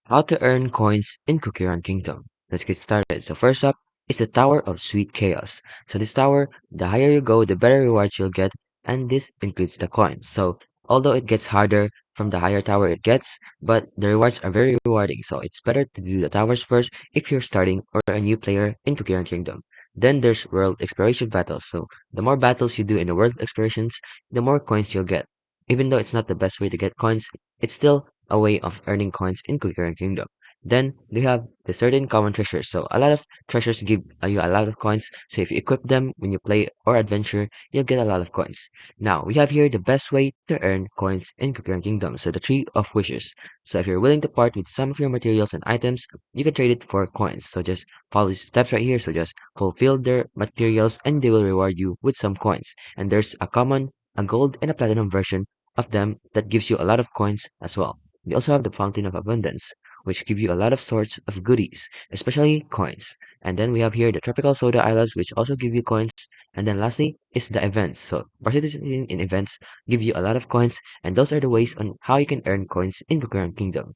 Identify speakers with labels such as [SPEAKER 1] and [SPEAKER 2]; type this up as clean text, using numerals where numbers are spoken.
[SPEAKER 1] How to earn coins in Cookie Run Kingdom. Let's get started. So first up is the Tower of Sweet Chaos. So this tower, the higher you go, the better rewards you'll get, and this includes the coins. So although it gets harder from the higher tower it gets, but the rewards are very rewarding. So it's better to do the towers first if you're starting or a new player in Cookie Run Kingdom. Then there's world exploration battles. So the more battles you do in the world explorations, the more coins you'll get. Even though it's not the best way to get coins, it's still a way of earning coins in Quicker Kingdom. Then we have the certain common treasures. So a lot of treasures give you a lot of coins. So if you equip them when you play or adventure, you'll get a lot of coins. Now we have here the best way to earn coins in Quicker Kingdom. So the Tree of Wishes. So if you're willing to part with some of your materials and items, you can trade it for coins. So just follow these steps right here. So just fulfill their materials and they will reward you with some coins. And there's a common, a gold, and a platinum version of them that gives you a lot of coins as well. We also have the Fountain of Abundance, which give you a lot of sorts of goodies, especially coins. And then we have here the Tropical Soda Islands, which also give you coins. And then lastly is the events. So participating in events give you a lot of coins, and those are the ways on how you can earn coins in the current kingdom.